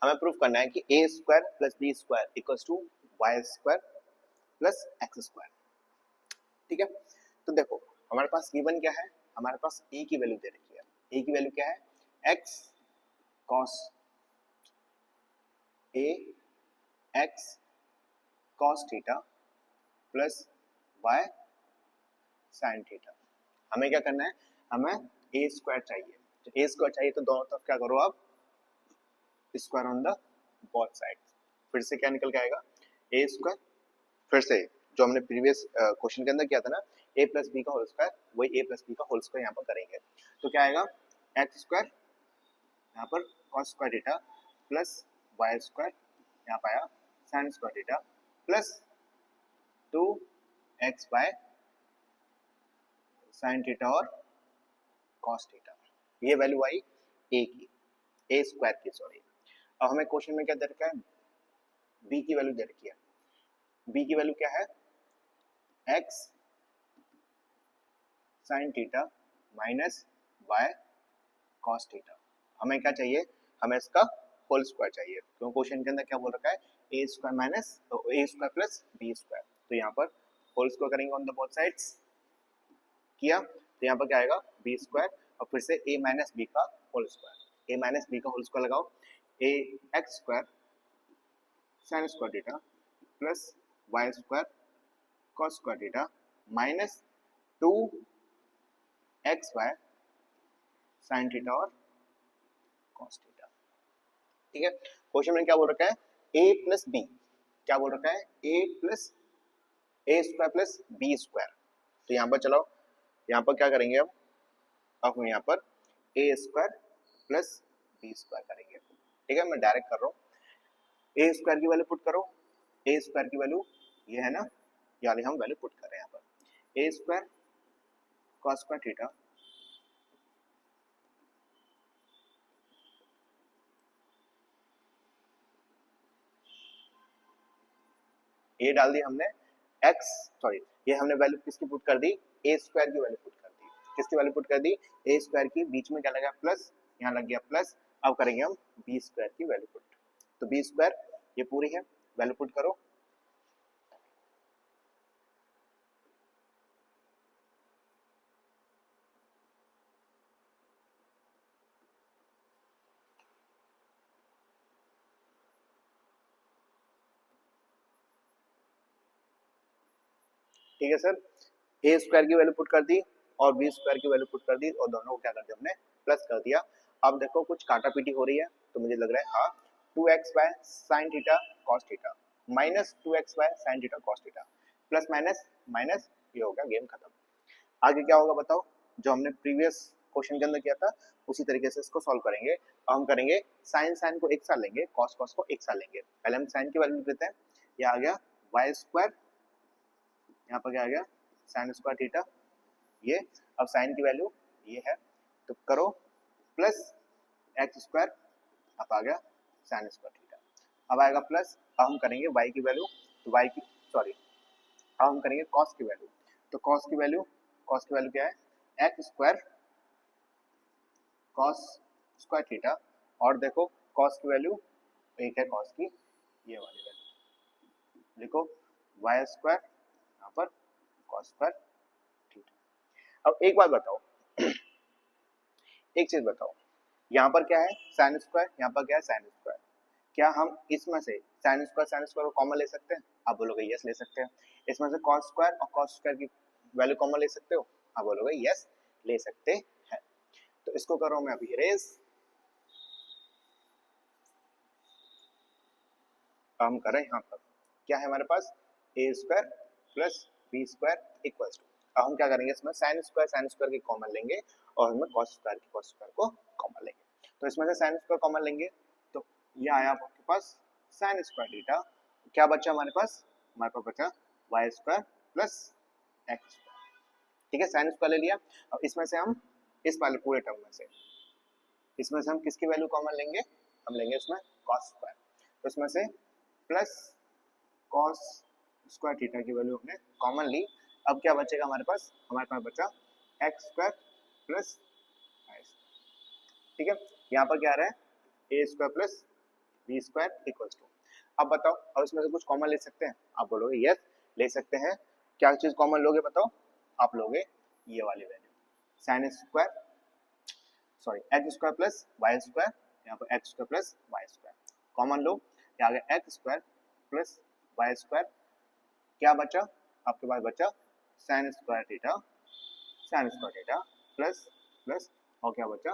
हमें प्रूफ करना है कि A square plus B square equals to Y square plus x square. ठीक है, तो देखो हमारे पास गिवन क्या है, हमारे पास ए की वैल्यू दे रखी है, ए की वैल्यू क्या है X cos A X cos theta plus Y sine theta. हमें क्या करना है, हमें ए स्क्वायर चाहिए। तो ए स्क्वायर चाहिए तो दोनों तरफ क्या करो आप, square on the both side. फिर से क्या निकल के आएगा, ए स्क्वायर, फिर से जो हमने प्रीवियस क्वेश्चन के अंदर किया था ना, ए प्लस बी का होल स्क्वायर, वही ए प्लस बी का होल स्क्वायर यहाँ पर करेंगे। तो क्या आएगा, एक्स स्क्वायर यहाँ पर cos square theta plus Y square यहाँ पर आया sine square theta plus 2x by sine theta और कॉस थीटा। ये वैल्यू आई ए की, ए स्क्वायर की, सॉरी। अब हमें क्वेश्चन में क्या दे रखा है, बी की वैल्यू दे रखी है। बी की वैल्यू क्या है, x sine theta minus y cos theta. हमें क्या चाहिए, हमें इसका होल स्क्वायर चाहिए, क्योंकि क्वेश्चन के अंदर क्या बोल रखा है, A square minus A square plus B square. तो यहाँ पर होल स्क्वायर करेंगे ऑन द बोथ साइड्स, किया तो यहाँ पर क्या आएगा, बी स्क्वायर और फिर से ए माइनस बी का whole square. A minus B का होल स्क्वायर लगाओ, A X square sine square theta plus Y square cos square theta minus 2x Y sine theta और कॉस थीटा। ठीक है, question में क्या बोल रखा है, a प्लस बी, क्या बोल रखा है, a plus a square plus B square. तो यहाँ पर चलो, यहाँ पर क्या करेंगे अब हम यहाँ पर ए स्क्वायर प्लस बी स्क्वायर करेंगे। ठीक है, मैं डायरेक्ट कर रहा हूँ, ए स्क्वायर की वैल्यू पुट करो, ए स्क्वायर की वैल्यू ये है ना, यानी हम वैल्यू पुट कर रहे हैं यहाँ पर, ए स्क्वायर कॉस स्क्वायर थीटा ए डाल दी हमने, एक्स सॉरी ये हमने वैल्यू किसकी पुट कर दी, ए स्क्वायर की वैल्यू पुट कर दी। किसकी वैल्यू पुट कर दी, ए स्क्वायर की, बीच में क्या लगा प्लस, यहाँ लग गया प्लस। अब करेंगे हम बी स्क्वायर की वैल्यू पुट। तो बी स्क्वायर ये पूरी है, वैल्यू पुट करो, ठीक है सर। ए स्क्वायर की वैल्यू पुट कर दी और बी स्क्वायर की वैल्यू पुट कर दी और दोनों को क्या कर दिया हमने, प्लस कर दिया। अब देखो कुछ काटा पीटी हो रही है, तो मुझे लग रहा है हाँ, 2x by sine theta cos theta minus 2x by sine theta cos theta plus minus minus, ये हो गया, गेम खत्म। आगे क्या होगा बताओ, जो हमने प्रीवियस क्वेश्चन के अंदर किया था उसी तरीके से इसको सॉल्व करेंगे। अब हम करेंगे साइन साइन को एक साथ लेंगे, कॉस कॉस को एक साथ लेंगे। पहले हम साइन की वैल्यू देते हैं, ये आ गया वाई स्क्वायर, यहाँ पर क्या आ गया साइन स्क्वायर थीटा, ये अब साइन की वैल्यू ये है तो करो प्लस एक्स स्क्वायर, अब आ गया साइन स्क्वायर थीटा। अब आएगा प्लस, अब हम करेंगे y की वैल्यू, तो y की सॉरी अब हम करेंगे cos की वैल्यू। तो cos की वैल्यू क्या है, x square cos square theta, और देखो cos की वैल्यू एक है, cos की ये वाली वैल्यू लिखो, वाई स्क्वायर यहाँ पर कॉस स्क्वायर थीटा। अब एक बात बताओ, एक चीज बताओ, यहाँ पर क्या है साइन स्क्वायर, यहाँ पर क्या है साइन स्क्वायर, क्या हम इसमें से साइन स्क्वायर को कॉमन ले सकते हैं? आप बोलोगे यस ले सकते हैं। इसमें से कॉस स्क्वायर और कॉस स्क्वायर की वैल्यू कॉमन ले सकते हो? आप बोलोगे यस ले सकते हैं। तो इसको करो मैं अभी इरेज, हम करें यहाँ पर क्या है हमारे पास, A square plus B square equals to, अब हम क्या करेंगे इसमें साइन स्क्वायर की कॉमन लेंगे और हमें कॉस स्क्वायर को कॉमन लेंगे। तो इसमें से साइन स्क्वायर कॉमन लेंगे, तो ये आया आपके पास साइन स्क्वायर थीटा, क्या बचा हमारे पास बचा y square plus x square. ठीक है, साइन स्क्वायर ले लिया। अब इसमें से हम इस वाले पूरे टर्म में से, इसमें से हम किसकी वैल्यू कॉमन लेंगे, हम लेंगे इसमें कॉस स्क्वायर। तो इसमें से प्लस कॉस स्क्वायर थीटा की वैल्यू हमने कॉमन ली। अब क्या बचेगा हमारे पास बचा X square plus Y square. ठीक है, यहाँ पर क्या आ रहा है A square plus B square equals to. अब बताओ, अब इसमें से कुछ कॉमन ले सकते हैं? आप बोलोगे यस ले सकते हैं। क्या चीज कॉमन लोगे बताओ? आप लोगे ये वाली value sine square sorry X square plus Y square, यहाँ पर X square plus Y square common लो, क्या आ गया X square plus Y square क्या बचा आपके पास, बचा sine square theta plus plus और क्या बचा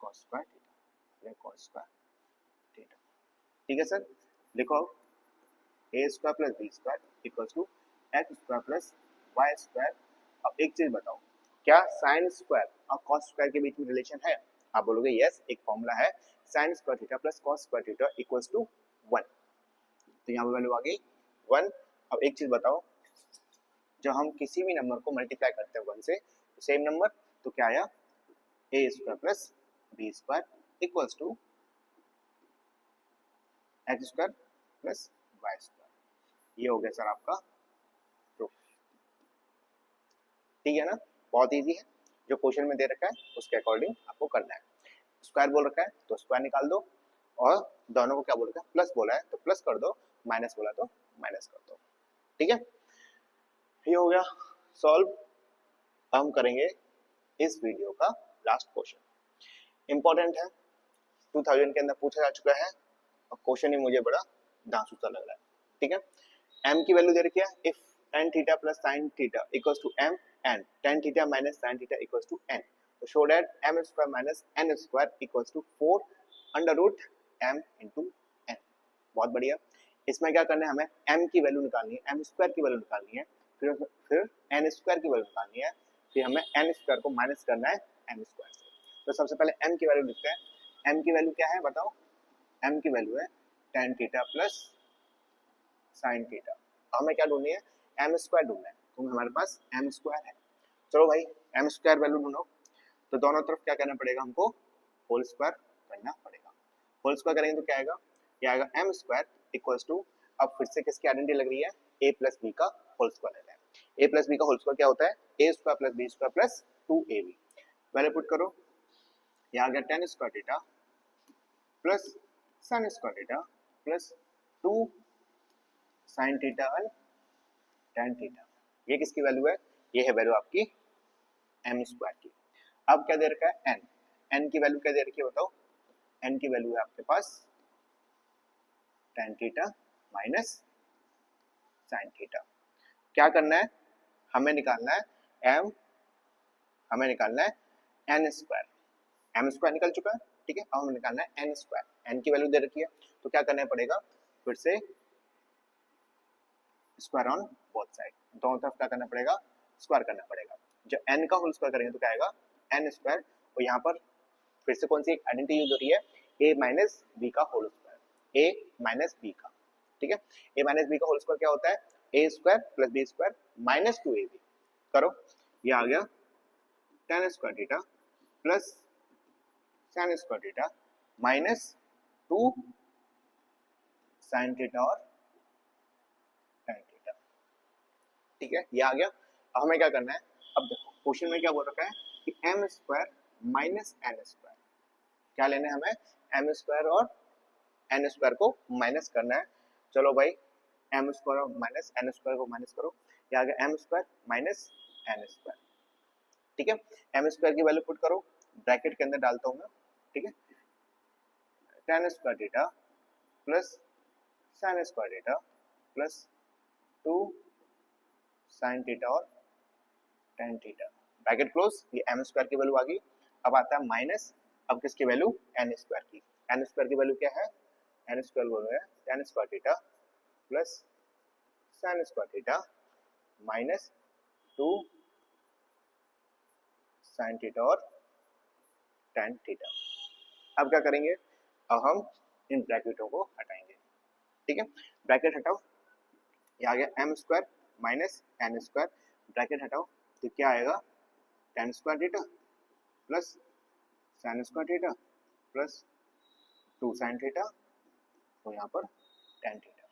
cos square theta, cos square theta. ठीक है सर, लिखो A square plus B square equal to X square plus Y square. अब एक चीज बताओ, क्या साइन स्क्वायर और कॉस स्क्वायर के बीच में रिलेशन है? आप बोलोगे यस, एक फॉर्मूला है sine square theta plus cos square theta equals to 1। तो यहाँ पे वैल्यू आ गई 1। अब एक चीज बताओ, जब हम किसी भी नंबर को मल्टीप्लाई करते हैं 1 से, सेम नंबर, तो क्या आया A square plus B square equals to X square plus Y square. ये हो गया सर आपका प्रूफ। ठीक है ना, बहुत इजी है, जो क्वेश्चन में दे रखा है उसके अकॉर्डिंग आपको करना है। स्क्वायर बोल रखा है तो स्क्वायर निकाल दो, और दोनों को क्या बोल रखा है, प्लस बोला है तो प्लस कर दो, माइनस बोला तो माइनस कर दो। ठीक है, ये हो गया सॉल्व। हम करेंगे इस वीडियो का लास्ट क्वेश्चन, इंपॉर्टेंट है, 2000 के अंदर पूछा जा चुका है, और क्वेश्चन ही मुझे बड़ा दांसू सा लग रहा है। ठीक है, m की वैल्यू दे रखी है, if tan theta plus sin theta equals to m and tan theta minus sin theta equals to n, तो show that m square minus n square equals to 4 under root m into n। बहुत बढ़िया, इसमें क्या करना है, हमें m की value निकालनी है, m स्क्वायर की वैल्यू निकालनी है, फिर n स्क्वायर की वैल्यू निकालनी है, फिर हमें n स्क्वायर को माइनस करना है m स्क्वायर से। तो सबसे पहले m की वैल्यू लिखते हैं। m की वैल्यू क्या है बताओ, m की वैल्यू है tan theta plus sin theta. हमें क्या ढूंढनी है, m स्क्वायर ढूंढना है, तो हमारे पास m स्क्वायर है। चलो भाई m स्क्वायर वैल्यू ढूंढो, तो दोनों तरफ क्या करना पड़ेगा हमको, होल स्क्वायर करना पड़ेगा। होल स्क्वायर करेंगे तो क्या आएगा, क्या आएगा m स्क्वायर इक्वल्स टू, अब फिर से किसकी आइडेंटिटी लग रही है, a प्लस बी का होल स्क्वायर है। a प्लस बी का होल स्क्वायर क्या होता है, a square plus B square plus 2ab। Value put करो, ये आ गया tan square theta plus sin square theta plus 2 sin theta और tan थीटा। ये किसकी वैल्यू है, ये है वैल्यू आपकी m स्क्वायर की। अब क्या दे रखा है, n की वैल्यू क्या दे रखी है बताओ, n की वैल्यू है आपके पास tan theta minus sin theta. क्या करना है, हमें निकालना है m, हमें निकालना है n स्क्वायर। m स्क्वायर निकल चुका है, ठीक है, अब हमें निकालना है n स्क्वायर। n की वैल्यू दे रखी है, तो क्या करना पड़ेगा, फिर से स्क्वायर ऑन बोथ साइड, दोनों तरफ क्या करना पड़ेगा, स्क्वायर करना पड़ेगा। जब n का होल स्क्वायर करेंगे तो क्या आएगा n स्क्वायर, और यहाँ पर फिर से कौन सी एक आइडेंटिटी यूज हो रही है, a माइनस बी का whole square, a minus B का। ठीक है, a माइनस बी का होल स्क्वायर क्या होता है, a square plus B square minus 2ab। करो, ये आ गया tan square theta plus sin square theta minus 2 sin theta और tan थीटा। ठीक है, ये आ गया। अब हमें क्या करना है, अब देखो क्वेश्चन में क्या बोल रखा है कि m square minus n square, क्या लेना है हमें, m स्क्वायर और n स्क्वायर को माइनस करना है। चलो भाई, m स्क्वायर और माइनस n स्क्वायर को माइनस करो, ये आ गया m square minus n square. ठीक है, m स्क्वायर की वैल्यू पुट करो, ब्रैकेट के अंदर डालता हूँ मैं। ठीक है, tan square theta plus sin square theta plus 2 sin theta और tan थीटा, ब्रैकेट क्लोज। ये m स्क्वायर की वैल्यू आ गई। अब आता है माइनस, अब किसकी वैल्यू, n स्क्वायर की। n स्क्वायर की वैल्यू क्या है, n स्क्वायर वैल्यू है tan square theta plus sin square theta minus 2 sin theta और tan थीटा। अब क्या करेंगे, अब हम इन ब्रैकेटों को हटाएंगे। ठीक है, ब्रैकेट हटाओ, ये आ गया m square minus n square, bracket हटाओ तो क्या आएगा, tan square theta plus sin square theta plus 2 sin theta, तो यहाँ पर tan थीटा।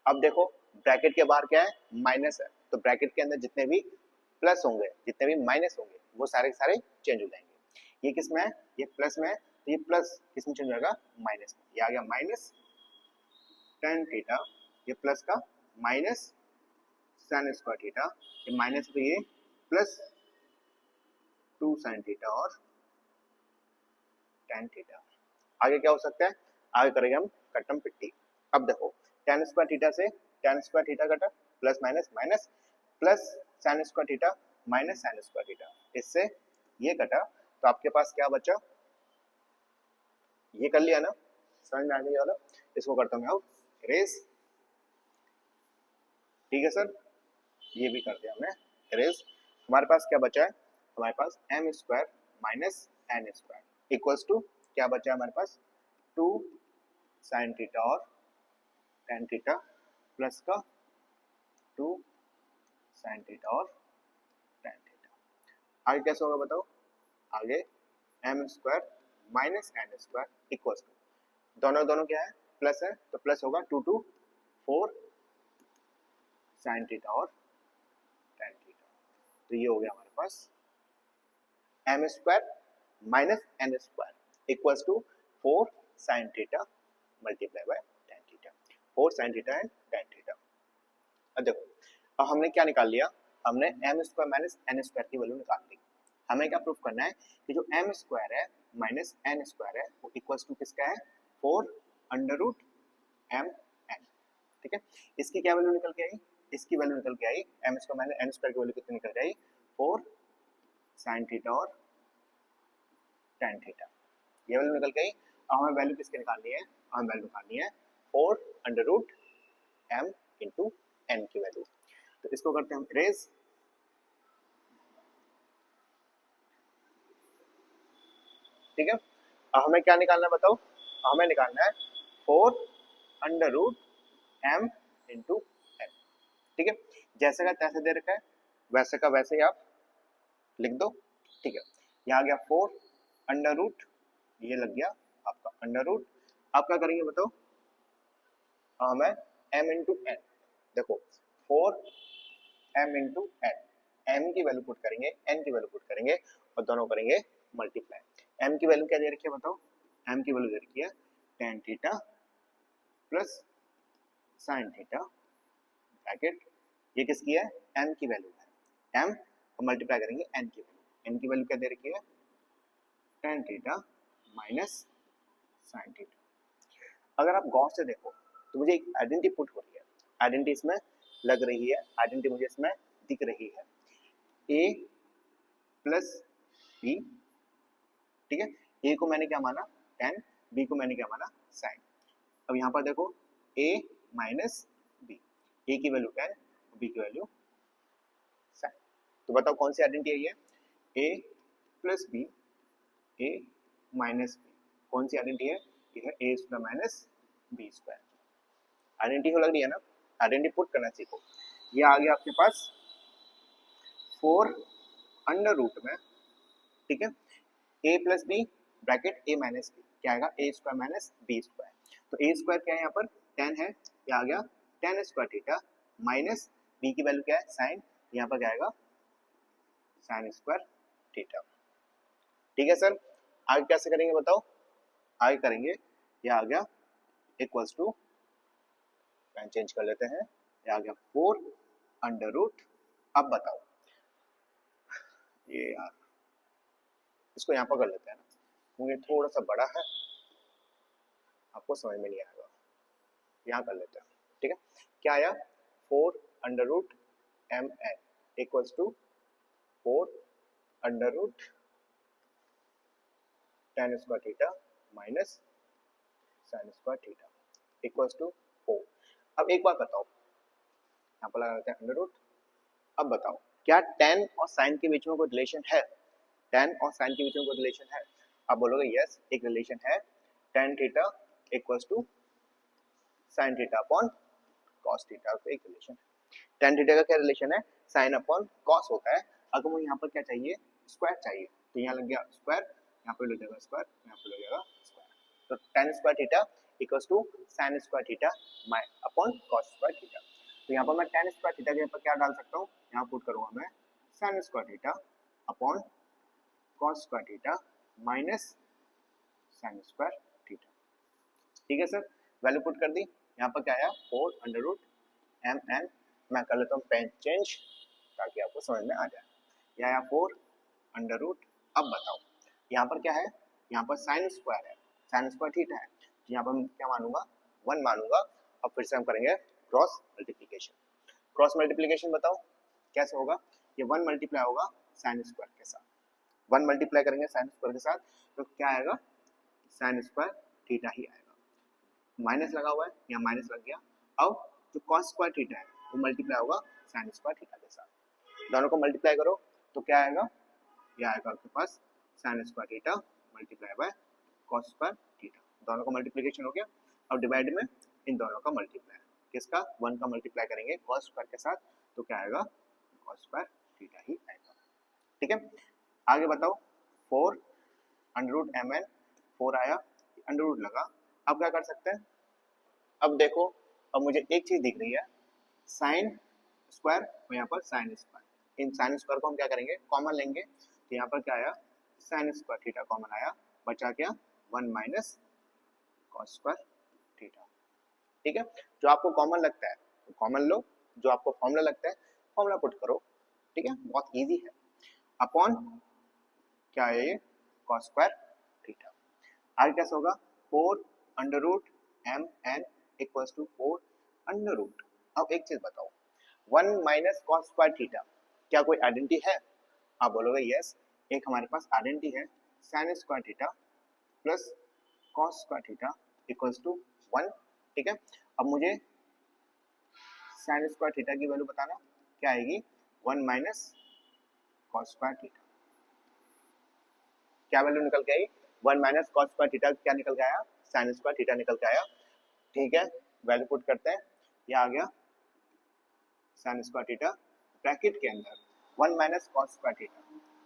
अब देखो ब्रैकेट के बाहर क्या है, माइनस है, तो ब्रैकेट के अंदर जितने भी प्लस होंगे, जितने भी माइनस होंगे, वो सारे सारे चेंज हो जाएंगे। ये किस में है, ये प्लस में है, तो ये प्लस किस में चेंज होगा, माइनस में। ये आ गया माइनस tan थीटा, ये प्लस का माइनस sin स्क्वायर थीटा, ये माइनस तो ये प्लस 2 sin थीटा और tan थीटा। आगे क्या हो सकता है, आगे करेंगे हम कट्टम पिट्टी। अब देखो tan स्क्वायर थीटा से tan स्क्वायर थीटा कटा, plus minus minus plus sign square theta minus sine square theta, इससे ये कटा तो आपके पास क्या बचा, ये कर लिया ना, समझ में आ गई वाला। इसको करता हूँ मैं अब इरेज, ठीक है सर, ये भी कर दिया हमने इरेज। हमारे पास क्या बचा है, हमारे पास M square minus N square equals to क्या बचा है हमारे पास 2 साइन थीटा और टेन थीटा प्लस का 2 साइन थीटा और टेन थीटा। आगे कैसे होगा बताओ, आगे M square minus N square equals to दोनों दोनों क्या है प्लस है तो प्लस होगा 2 to 4 साइन थीटा और टेन थीटा। तो ये हो गया हमारे पास M square minus N square equals to 4 sine theta multiply by tan theta, 4 sine theta and tan theta. अब देखो, अब हमने क्या निकाल लिया, हमने M square minus N square की वैल्यू निकाल ली। हमें क्या प्रूफ करना है कि जो एम स्क्वायर है माइनस एन स्क्वायर है वो इक्वल्स टू किसका है 4 अंडर रूट एम एन, ठीक है। इसकी क्या वैल्यू निकल के आई, इसकी वैल्यू निकल के आई M square minus N square की वैल्यू कितनी निकल जाएगी 4 साइन थीटा और टेन थीटा, ये वैल्यू निकल गई। अब हमें वैल्यू किसकी निकालनी है, हमें वैल्यू निकालनी है 4 under root M into N की वैल्यू। तो इसको करते हैं हम इरेज, ठीक है। अब हमें क्या निकालना है बताओ, हमें निकालना है 4 under root M into N, ठीक है। जैसे का तैसे दे रखा है वैसे का वैसे ही आप लिख दो, ठीक है। यहाँ आ गया 4 अंडर रूट, ये लग गया आपका अंडर रूट। आप क्या करेंगे बताओ, हमें m इंटू एन, देखो 4 m इंटू एन, m की वैल्यू पुट करेंगे n की वैल्यू पुट करेंगे और दोनों करेंगे मल्टीप्लाई। m की वैल्यू क्या दे रखी है बताओ, m की वैल्यू दे रखी है tan theta plus sine theta bracket, ये किसकी है m की वैल्यू है m, और मल्टीप्लाई करेंगे n की वैल्यू, n की वैल्यू क्या दे रखी है tan theta minus sine theta. अगर आप गौर से देखो तो मुझे एक आइडेंटिटी पुट हो रही है, आइडेंटिटी इसमें लग रही है, आइडेंटिटी मुझे इसमें दिख रही है a प्लस b, ठीक है। a को मैंने क्या माना टेन, b को मैंने क्या माना साइन। अब यहाँ पर देखो a माइनस b, a की वैल्यू टेन, b की वैल्यू साइन। तो बताओ कौन सी आइडेंटिटी है ये, a plus b, a minus b, कौन सी आइडेंटिटी है, ये है a square minus b square. Identity हो लग रही है ना, आइडेंटिटी पुट करना सीखो। ये आ गया आपके पास 4 अंडर रूट में, ठीक है, a plus B bracket a minus B, क्या आएगा a square minus b square. तो a स्क्वायर क्या है यहाँ पर 10 है, ये आ गया 10 स्क्वायर थीटा माइनस b की वैल्यू क्या है साइन, यहाँ पर क्या आएगा साइन स्क्वायर थीटा, ठीक है सर। आगे कैसे करेंगे बताओ, आगे करेंगे ये आ गया इक्वल्स टू, पेन चेंज कर लेते हैं, ये आ गया 4 अंडर रूट। अब बताओ ये यार इसको यहाँ पर कर लेते हैं ना, क्योंकि थोड़ा सा बड़ा है आपको समझ में नहीं आएगा, यहाँ कर लेते हैं, ठीक है। क्या आया 4 under root M N equals to 4 under root tan square theta minus sine square theta equals to 4। अब एक बात बताओ, यहाँ पर लगा लेते हैं अंडर रूट। अब बताओ क्या टेन और साइन के बीच में कोई रिलेशन है, टेन और साइन के बीच में कोई रिलेशन है। आप बोलोगे यस एक रिलेशन है, tan theta equals to sine theta upon cos theta, तो एक रिलेशन है। टेन थीटा का क्या रिलेशन है, साइन अपॉन कॉस होता है। अगर मुझे यहाँ पर क्या चाहिए स्क्वायर चाहिए, तो यहाँ लग गया स्क्वायर, यहाँ पे लग जाएगा स्क्वायर, यहाँ पे लग जाएगा स्क्वायर। तो tan square theta equals to sine square theta upon cos square theta. तो यहाँ पर मैं टेन स्क्वायर थीटा के ऊपर क्या डाल सकता हूँ, यहाँ पुट करूंगा मैं sign square theta upon cos square theta minus sine square theta, ठीक है सर। वैल्यू पुट कर दी, यहाँ पर क्या आया 4 अंडर रूट एम एन, मैं कर लेता हूँ पेन चेंज ताकि आपको समझ में आ जाए। ये आया 4 अंडर रूट। अब बताओ यहाँ पर क्या है, यहाँ पर साइन स्क्वायर है, साइन स्क्वायर थीटा है, तो यहाँ पर मैं क्या मानूंगा 1 मानूंगा। अब फिर से हम करेंगे क्रॉस मल्टीप्लिकेशन। क्रॉस मल्टीप्लीकेशन बताओ कैसे होगा, ये 1 मल्टीप्लाई होगा साइन स्क्वायर के साथ, 1 मल्टीप्लाई करेंगे साइन स्क्वायर के साथ तो क्या आएगा, साइन स्क्वायर थीटा ही आएगा। माइनस लगा हुआ है या माइनस लग गया, अब जो कॉस स्क्वायर थीटा है वो मल्टीप्लाई होगा साइन स्क्वायर थीटा के साथ, दोनों को मल्टीप्लाई करो तो क्या आएगा, ये आएगा आपके पास sine square theta multiply by cos square theta, दोनों का मल्टीप्लिकेशन हो गया। अब डिवाइड में इन दोनों का मल्टीप्लाई, किसका 1 का मल्टीप्लाई करेंगे कॉस स्क्वायर के साथ तो क्या आएगा, कॉस स्क्वायर थीटा ही आएगा। ठीक है, आगे बताओ 4 अंडर रूट mn, 4 आया अंडर रूट लगा, अब क्या कर सकते हैं, अब देखो अब मुझे एक चीज दिख रही है साइन स्क्वायर और यहाँ पर साइन स्क्वायर, इन साइन स्क्वायर को हम क्या करेंगे कॉमन लेंगे, तो यहाँ पर क्या आया साइन स्क्वायर थीटा कॉमन आया, बचा क्या 1 माइनस कॉस स्क्वायर थीटा। ठीक है, जो आपको कॉमन लगता है तो कॉमन लो, जो आपको फॉर्मूला लगता है फॉर्मूला पुट करो। ठीक है, बहुत इजी है, अपॉन क्या है ये कॉस स्क्वायर थीटा। आगे कैसे होगा 4 under root M N equals to 4 under root. अब एक चीज बताओ 1 माइनस कॉस स्क्वायर थीटा क्या कोई आइडेंटिटी है, आप बोलोगे यस, एक हमारे पास आइडेंटिटी है sine square theta plus cos square theta equals to 1। ठीक है, अब मुझे साइन स्क्वायर थीटा की वैल्यू बताना क्या आएगी, 1 माइनस कॉस स्क्वायर थीटा, क्या वैल्यू निकल के आई 1 माइनस कॉस स्क्वायर थीटा, क्या निकल के आया साइन स्क्वायर थीटा निकल के आया। ठीक है, वैल्यू पुट करते हैं, ये आ गया साइन स्क्वायर थीटा ब्रैकेट के अंदर 1 minus cos square theta,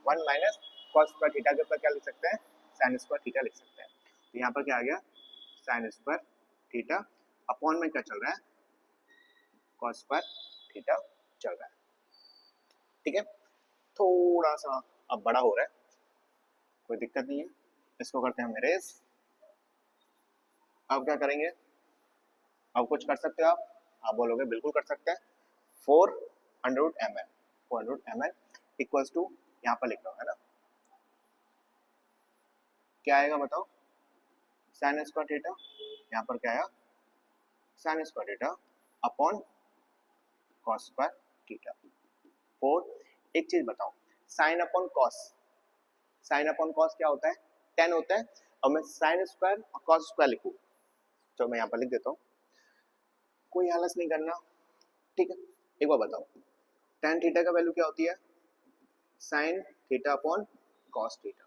1 minus cos square theta के ऊपर क्या लिख सकते हैं साइन स्क्वायर थीटा लिख सकते हैं, तो यहाँ पर क्या आ गया साइन स्क्वायर थीटा अपॉन में क्या चल रहा है कॉस स्क्वायर थीटा चल रहा है। ठीक है, थोड़ा सा अब बड़ा हो रहा है, कोई दिक्कत नहीं है, इसको करते हैं हम इरेज। अब क्या करेंगे, अब कुछ कर सकते हो आप बोलोगे बिल्कुल कर सकते हैं, 4 under root M N, 4 under root M N equals to यहाँ पर लिख रहा हूँ है ना, क्या आएगा बताओ साइन स्क्वायर थीटा, यहाँ पर क्या आया sine square theta upon cos square theta. 4, एक चीज बताओ sine upon cos, sine upon cos क्या होता है 10 होता है, और मैं साइन स्क्वायर और कॉस स्क्वायर लिखूं तो मैं यहाँ पर लिख देता हूँ, कोई आलस नहीं करना। ठीक है, एक बार बताओ tan थीटा का वैल्यू क्या होती है sign theta upon cos theta.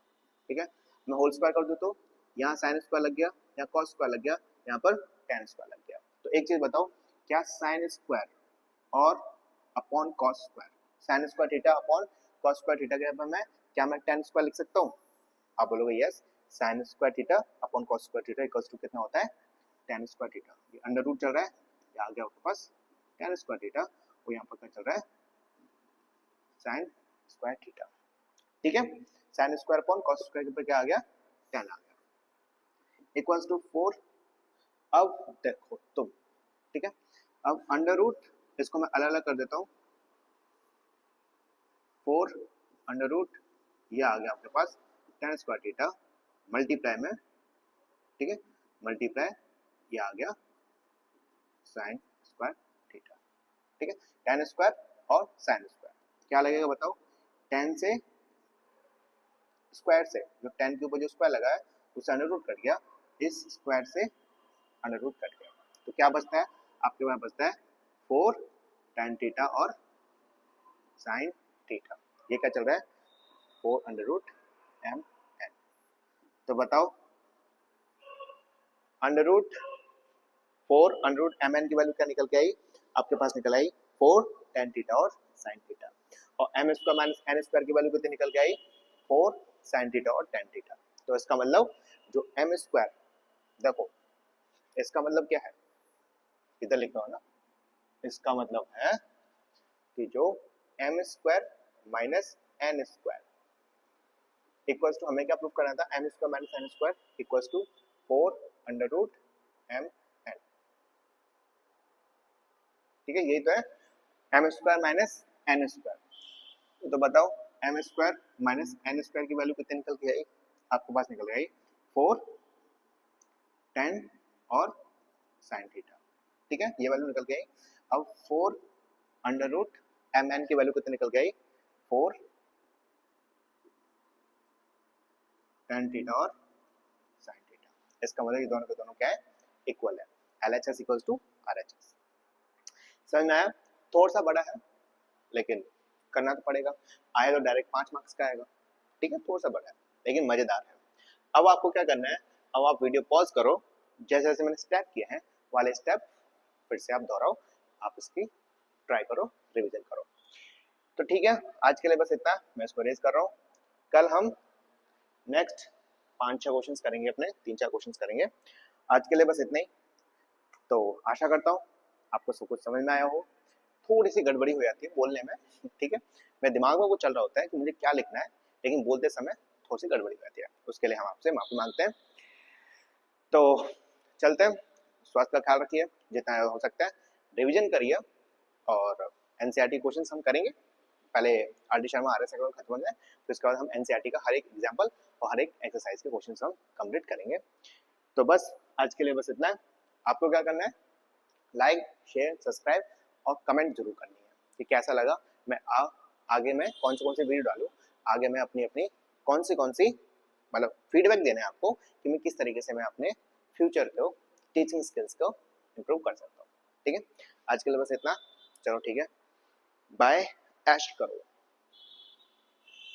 ठीक है, मैं होल स्क्वायर कर दूं तो यहाँ साइन स्क्वायर लग गया, यहाँ कॉस स्क्वायर लग गया, यहाँ पर tan स्क्वायर लग गया। तो एक चीज बताओ क्या साइन स्क्वायर और upon cos square, sine square theta upon cos square theta के मैं क्या मैं tan स्क्वायर लिख सकता हूँ, आप बोलोगे yes, sine square theta upon cos square theta equals to कितना होता है tan स्क्वायर थीटा, ये अंडर रूट चल रहा है, ये आ गया आपके पास tan स्क्वायर थीटा, और यहाँ पर क्या चल रहा है साइन स्क्वायर थीटा। ठीक है, sine square upon cos square के ऊपर क्या आ गया tan आ गया इक्वल्स टू 4। अब देखो तुम, ठीक है, अब अंडर रूट इसको मैं अलग अलग कर देता हूँ, 4 अंडर रूट ये आ गया आपके पास tan स्क्वायर थीटा मल्टीप्लाई में, ठीक है, मल्टीप्लाई ये आ गया साइन स्क्वायर थीटा। ठीक है, tan स्क्वायर और साइन स्क्वायर क्या लगेगा बताओ, tan से स्क्वायर से जो tan के ऊपर जो स्क्वायर लगा है उसे अंडर रूट कट गया, इस स्क्वायर से अंडर रूट कट गया, तो क्या बचता है आपके पास बचता है 4 tan थीटा और साइन थीटा, ये क्या चल रहा है 4 अंडर रूट एम एन। तो बताओ under root 4 under root M N की वैल्यू क्या निकल के आई, आपके पास निकल आई 4 tan थीटा और साइन थीटा, और M square minus N square की वैल्यू कितनी निकल के आई 4 साइन थीटा और tan थीटा। तो इसका मतलब जो एम स्क्वायर, देखो इसका मतलब क्या है इधर लिखा हो ना, इसका मतलब है कि जो M square minus N square equals to, हमें क्या प्रूव करना था M square minus N square equals to 4 under root M N. ठीक है, यही तो है M square minus N square, तो बताओ M square minus N square की वैल्यू कितनी निकल के आई, आपके पास निकल गई 4 tan और साइन थीटा। ठीक है, ये वैल्यू निकल गई। अब 4 अंडर रूट एम एन की वैल्यू कितनी निकल गई 4 tan थीटा और sin थीटा। इसका मतलब ये दोनों के दोनों क्या है इक्वल है, LHS इक्वल्स टू RHS। समझ में आया? थोड़ा सा बड़ा है लेकिन करना तो पड़ेगा, आए तो डायरेक्ट 5 मार्क्स का आएगा, ठीक है, थोड़ा सा बड़ा है लेकिन मजेदार है। अब आपको क्या करना है, अब आप वीडियो पॉज करो, जैसे जैसे मैंने स्टेप किए हैं वाले स्टेप फिर से आप दोहराओ, आप इसकी ट्राई करो, रिवीजन करो। तो ठीक है, आज के लिए बस इतना, मैं इसको रेज कर रहा हूँ। कल हम नेक्स्ट 5-6 क्वेश्चंस करेंगे, अपने 3-4 क्वेश्चंस करेंगे। आज के लिए बस इतना ही। तो आशा करता हूँ आपको सब कुछ समझ में आया हो। थोड़ी सी गड़बड़ी हो जाती है बोलने में, ठीक है, मेरे दिमाग में वो चल रहा होता है कि मुझे क्या लिखना है, लेकिन बोलते समय थोड़ी सी गड़बड़ी हो जाती है, उसके लिए हम आपसे माफी मांगते हैं। तो चलते हैं, स्वास्थ्य का ख्याल रखिए, जितना हो सकता है रिविजन करिए, और एनसीईआरटी क्वेश्चंस हम करेंगे। पहले आर.डी. शर्मा RS अग्रवाल खत्म हो जाए, फिर उसके बाद हम एनसीईआरटी का हर एक एग्जाम्पल और हर एक एक्सरसाइज के क्वेश्चंस हम कंप्लीट करेंगे। तो बस आज के लिए बस इतना है। आपको क्या करना है, लाइक शेयर सब्सक्राइब और कमेंट जरूर करनी है कि कैसा लगा, मैं आगे मैं कौन से वीडियो डालूं, आगे मैं अपनी अपनी कौन सी मतलब फीडबैक देना है आपको कि मैं किस तरीके से मैं अपने फ्यूचर को टीचिंग स्किल्स को इम्प्रूव कर सकता हूँ। ठीक है, आज के लिए बस इतना, चलो ठीक है, बाय, ऐश करो।